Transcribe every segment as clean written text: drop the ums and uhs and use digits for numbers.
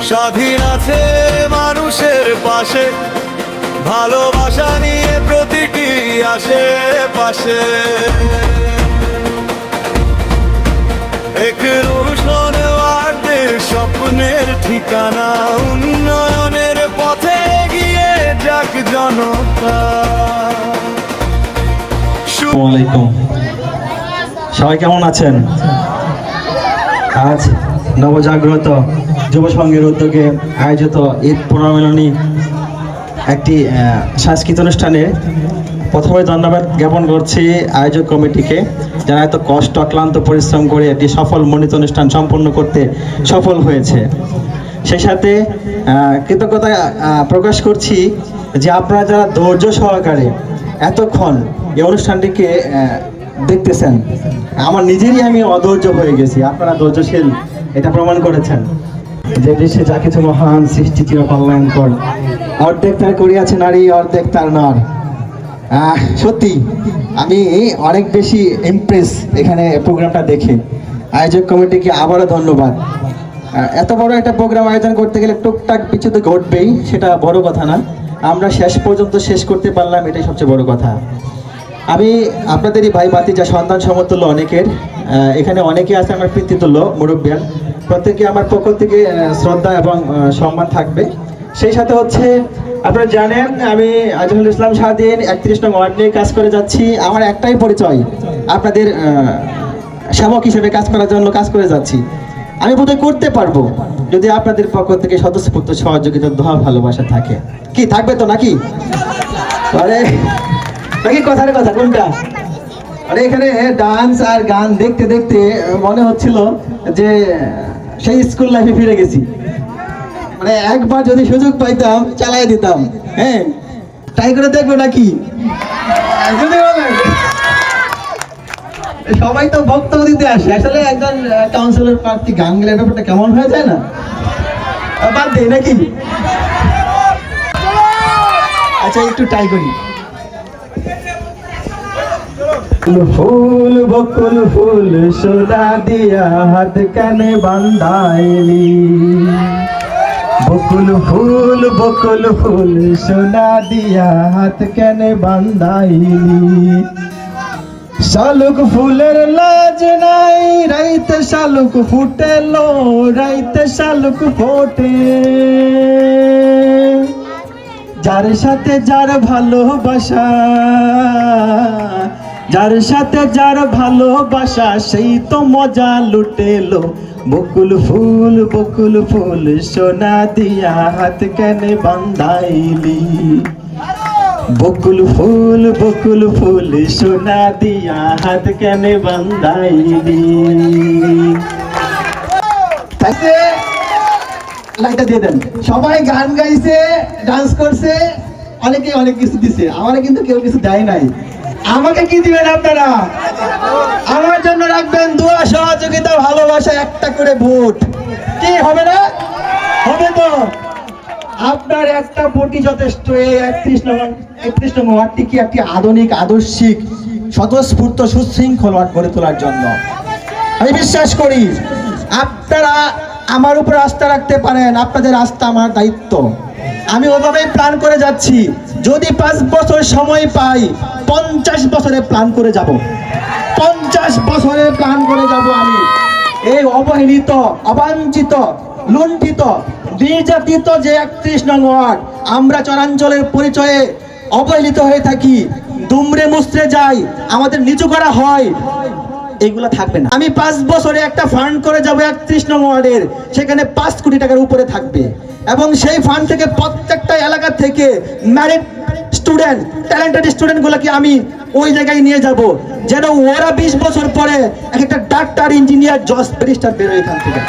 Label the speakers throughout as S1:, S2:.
S1: স্বাধীন আছে মানুষের পাশে, ভালোবাসা নিয়ে প্রতিটি আশেপাশে। একরোশন ওয়ার্ডের স্বপ্নের ঠিকানা, উন্নয়নের পথে গিয়ে যাক জনতা।
S2: আসসালামু আলাইকুম, সবাই কেমন আছেন? আজ নবজাগ্রত যুব সংঘের উদ্যোগে আয়োজিত ঈদ পুনর্মিলনী একটি সাংস্কৃতিক অনুষ্ঠানে প্রথমে ধন্যবাদ জ্ঞাপন করছি আয়োজক কমিটিকে, যারা এত কষ্ট ক্লান্ত পরিশ্রম করে একটি সফল মনোনীত অনুষ্ঠান সম্পন্ন করতে সফল হয়েছে। সেই সাথে কৃতজ্ঞতা প্রকাশ করছি যে আপনারা যারা ধৈর্য সহকারে এতক্ষণ এই অনুষ্ঠানটিকে দেখতেছেন। আমার নিজেরই আমি অধৈর্য হয়ে গেছি, আপনারা ধৈর্যশীল, এটা প্রমাণ করেছেন। যে দেশে যা কিছু মহান সৃষ্টি চির কল্যাণকর, অর্ধেক তার করিয়াছে নারী, অর্ধেক তার নর। সত্যি আমি অনেক বেশি ইমপ্রেস এখানে প্রোগ্রামটা দেখে। আয়োজক কমিটিকে আবারও ধন্যবাদ। এত বড় একটা প্রোগ্রাম আয়োজন করতে গেলে টুকটাক কিছু তো ঘটবেই, সেটা বড় কথা না। আমরা শেষ পর্যন্ত শেষ করতে পারলাম, এটাই সবচেয়ে বড় কথা। আমি আপনাদেরই ভাই ভাতিজা, সন্তান সমতুল্য অনেকের, এখানে অনেকে আছে আমার পিতৃতুল্য মুরব্বিয়ান, প্রত্যেকে আমার পক্ষ থেকে শ্রদ্ধা এবং সম্মান থাকবে। সেই সাথে হচ্ছে আপনারা জানেন আমি আজিজুল ইসলাম স্বাধীন 31 নং ওয়ার্ড নিয়ে কাজ করে যাচ্ছি। আমার একটাই পরিচয়, আপনাদের সেবক হিসেবে কাজ করার জন্য কাজ করে যাচ্ছি। আমি বোধহয় করতে পারবো যদি আপনাদের পক্ষ থেকে স্বতঃস্ফূর্ত সহযোগিতা, দোয়া, ভালোবাসা থাকে। কি থাকবে তো নাকি? আরে নাকি কথার কথা কোনটা? আরে এখানে ডান্স আর গান দেখতে দেখতে মনে হচ্ছিল যে সেই স্কুল লাইফে ফিরে গেছি। মানে একবার যদি সুযোগ পাইতাম চালাই দিতাম। হ্যাঁ, ট্রাই করে দেখবো নাকি? যদি বলেন সবাই তো বক্তব্য দিতে আসে, আসলে একজন কাউন্সিলর প্রার্থী গান গেলে ব্যাপারটা কেমন হয়ে যায় না? বাদ দেই নাকি? আচ্ছা একটু ট্রাই করি। ফুল বকুল ফুল সোনা দিয়া হাত কানে বান্ধাইলি, বকুল ফুল সোনা দিয়া হাত কানে বান্ধাইলি। শালুক ফুলের লাজ নাই, রাইতে শালুক ফুটেলো, রাইতে শালুক ফোটে। যার সাথে যার ভালোবাসা, যার সাথে যার ভালোবাসা, সেই তো মজা লুটেলো। বকুল ফুল সোনা দিয়া হাত কেনে বান্ধাইলি, বকুল ফুল সোনা দিয়া হাত কেনে বান্ধাইলি। লাইটটা দিয়ে দেন। সবাই গান গাইছে, ডান্স করছে, অনেকে অনেক কিছু দিছে, আমারে কিন্তু কেউ কিছু দেয় নাই। আমাকে কি দিবেন আপনারা? আমার জন্য রাখবেন দোয়া, সহযোগিতা, ভালোবাসা, একটা করে ভোট। কি হবে না? হবে তো। আপনার একটা ভোটই যথেষ্ট। এই 31 নং ওয়ার্ডটি কি একটি আধুনিক, আদর্শিক, স্বতঃস্ফূর্ত, সুশৃঙ্খল ওয়ার্ড গড়ে তোলার জন্য আমি বিশ্বাস করি। আপনারা আমার উপর আস্থা রাখতে পারেন, আপনাদের আস্থা আমার দায়িত্ব। আমি ওভাবেই প্ল্যান করে যাচ্ছি। যদি 5 বছর সময় পাই, 50 বছরে প্ল্যান করে যাব। 50 বছরে প্ল্যান করে যাব আমি। এই অবহেলিত, অবাঞ্ছিত, লুণ্ঠিত, নির্যাতিত যে 31 নং ওয়ার্ড, আমরা চরাঞ্চলের পরিচয়ে অবহেলিত হয়ে থাকি, দুমড়ে মুচড়ে যাই, আমাদের নিচু করা হয়, এগুলো থাকবে না। আমি 5 বছরে একটা ফান্ড করে যাব 31 নং ওয়ার্ডের, সেখানে 5 কোটি টাকার উপরে থাকবে। এবং সেই ফান্ড থেকে প্রত্যেকটা এলাকা থেকে ম্যারিট স্টুডেন্ট, ট্যালেন্টেড স্টুডেন্টগুলোকে আমি ওই জায়গায় নিয়ে যাব, যেন ওরা 20 বছর পরে একটা ডাক্তার, ইঞ্জিনিয়ার, জজ, ব্যারিস্টার বেরোয় এখান থেকে।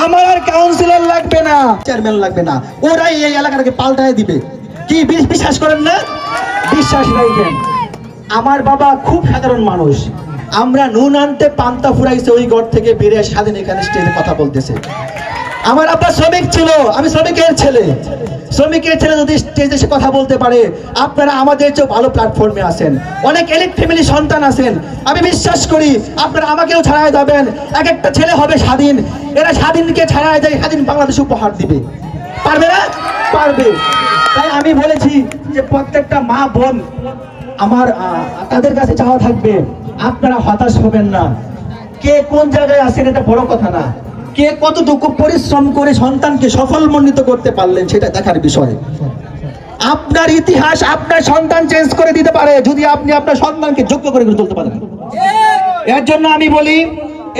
S2: আমার আর কাউন্সিলর লাগবে না, চেয়ারম্যান লাগবে না, ওরাই এই এলাকাটাকে পাল্টায় দিবে। কি বিশ্বাস করেন না? বিশ্বাস রাখবেন। আমার বাবা খুব সাধারণ মানুষ। আমরা নুন আনতে পান্তা ফুরাইছে, ওই ঘর থেকে বেরিয়ে স্বাধীন এখানে স্টেজে কথা বলতেছে। আমার আব্বা শ্রমিক ছিল, আমি শ্রমিকের ছেলে। শ্রমিকের ছেলে যদি স্টেজে এসে কথা বলতে পারে, আপনারা আমাদের চেয়ে ভালো প্ল্যাটফর্মে আছেন, অনেক এলিট ফ্যামিলি সন্তান আছেন। আমি বিশ্বাস করি আপনারা আমাকেও ছাড়াই যাবেন, এক একটা ছেলে হবে স্বাধীন। এরা স্বাধীনকে ছাড়াই যায়, স্বাধীন বাংলাদেশ উপহার দিবে। পারবে না? পারবে। তাই আমি বলেছি যে প্রত্যেকটা মা বোন আমার তাদের কাছে চাওয়া থাকবে, আপনারা হতাশ হবেন না। কে কোন জায়গায় আছেন এটা বড় কথা না, কে কতটুকু পরিশ্রম করে সন্তানকে সফলমণ্ডিত করতে পারলেন সেটা দেখার বিষয়। আপনার ইতিহাস আপনার সন্তান চেঞ্জ করে দিতে পারে যদি আপনি আপনার সন্তানকে যোগ্য করে গড়ে তুলতে পারেন। এর জন্য আমি বলি,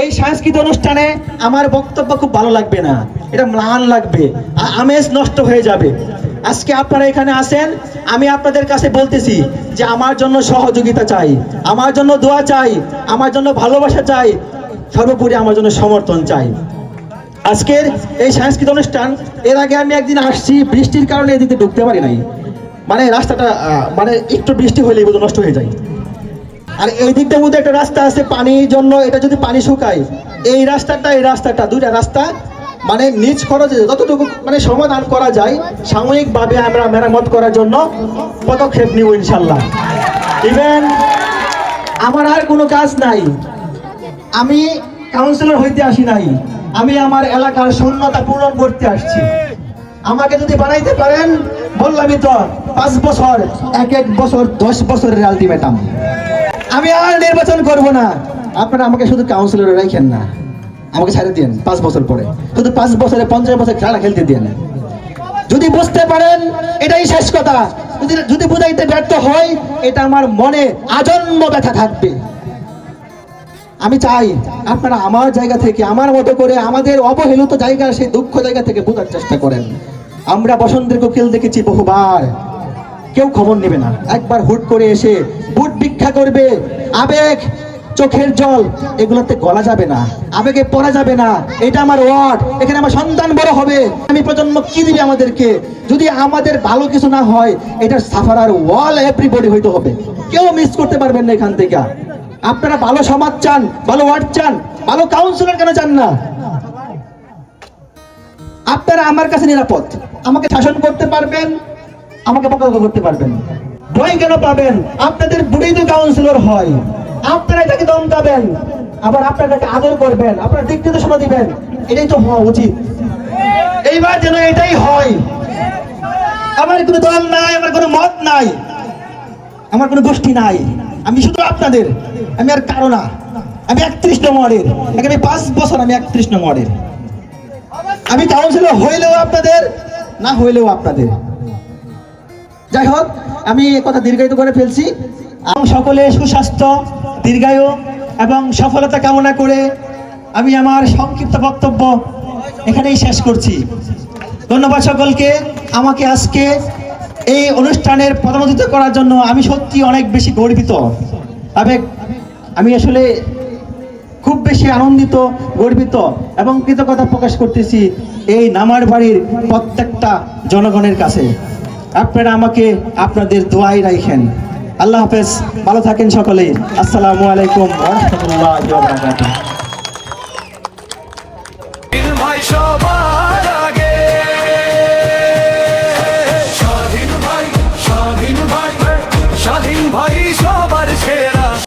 S2: এই সাংস্কৃতিক অনুষ্ঠানে আমার বক্তব্য খুব ভালো লাগবে না, এটা ম্লান লাগবে, আমেজ নষ্ট হয়ে যাবে। আজকে আপনারা এখানে আসেন, আমি আপনাদের কাছে বলতেছি যে আমার জন্য সহযোগিতা চাই, আমার জন্য দোয়া চাই, আমার জন্য ভালোবাসা চাই, সর্বোপরি আমার জন্য সমর্থন চাই। আজকের এই সাংস্কৃতিক অনুষ্ঠান, এর আগে আমি একদিন আসছি, বৃষ্টির কারণে এদিকে ঢুকতে পারি নাই। মানে রাস্তাটা মানে একটু বৃষ্টি হলেই বোধ নষ্ট হয়ে যায়। আর এই দিকটার মধ্যে একটা রাস্তা আছে পানির জন্য, এটা যদি পানি শুকায়, এই রাস্তাটা দুইটা রাস্তা মানে নিজ খরচে যতটুকু মানে সমাধান করা যায় সাময়িকভাবে আমরা মেরামত করার জন্য পদক্ষেপ নিব ইনশাল্লাহ। ইভেন আমার আর কোনো কাজ নাই, আমি কাউন্সিলর হইতে আসি নাই, আমি আমার এলাকার শূন্যতা পূরণ করতে আসছি। আমাকে যদি বানাইতে পারেন, বললামই তো 5 বছর, এক বছর 10 বছরের আলটিমেটাম। আমি আর নির্বাচন করব না, আপনারা আমাকে শুধু কাউন্সিলরে রাখেন না, আমাকে ছেড়ে দিন 5 বছর পরে, শুধু 5 বছরে 50 বছর খেলা খেলতে দিন। যদি বুঝতে পারেন এটাই শেষ কথা, যদি বুঝাইতে ব্যর্থ হয়, এটা আমার মনে আজন্ম ব্যথা থাকবে। আমি চাই আপনারা আমার জায়গা থেকে, আমার মতো করে, আমাদের অবহেলিত জায়গা, সেই দুঃখ জায়গা থেকে বোঝার চেষ্টা করেন। আমরা বসন্তের কোকিল দেখেছি বহুবার, কেউ খবর নেবে না। একবার হুট করে এসে বুট ভিক্ষা করবে, আবেগ, চোখের জল, এগুলোতে গলা যাবে না, আবেগে পড়া যাবে না। এটা আমার ওয়ার্ড, এখানে আমার সন্তান বড় হবে, আমি প্রজন্ম কি দিবে আমাদেরকে। যদি আমাদের ভালো কিছু না হয়, এটার সাফারার ওয়াল এভরিবডি হইতে হবে, কেউ মিস করতে পারবেন না এখান থেকে। আপনারা ভালো সমাজ চান, ভালো ওয়ার্ড চান, ভালো কাউন্সিলর কেন চান না? আপনারা আমার কাছে নিরাপদ, আমাকে শাসন করতে পারবেন, আমাকে বকাবকি করতে পারবেন, ভয় কেন পাবেন? আপনাদের বুড়ি তো কাউন্সিলর হয়, আপনারা এটাকে দমকাবেন, আবার আপনাদেরকে আদর করবেন, আপনারা দিক নির্দেশনা দিবেন, এটাই তো হওয়া উচিত। এইবার যেন এটাই হয়। আমার কোনো দল নাই, আমার কোনো মত নাই, আমার কোনো গোষ্ঠী নাই, আমি শুধু আপনাদের, আমি আর কারো না। আমি 31 নং ওয়ার্ডের, আগামী 5 বছর আমি 31 নং ওয়ার্ডের। আমি কাউন্সিলর হইলেও আপনাদের, না হইলেও আপনাদের। যাই হোক, আমি কথা দীর্ঘায়িত করে ফেলছি। সকলে সুস্বাস্থ্য, দীর্ঘায়ু এবং সফলতা কামনা করে আমি আমার সংক্ষিপ্ত বক্তব্য এখানেই শেষ করছি। ধন্যবাদ সকলকে। আমাকে আজকে এই অনুষ্ঠানের প্রধানমন্ত্রিত্ব করার জন্য আমি সত্যি অনেক বেশি গর্বিত, আমি আসলে খুব বেশি আনন্দিত, গর্বিত এবং কৃতজ্ঞতা প্রকাশ করতেছি এই নামার বাড়ির প্রত্যেকটা জনগণের কাছে। আপনারা আমাকে আপনাদের দোয়ায় রাখেন। আল্লাহ হাফেজ, ভালো থাকেন সকলেই। আসসালামু আলাইকুম ওয়া রাহমাতুল্লাহি ওয়া বারাকাতুহু।
S1: ভাই সবাই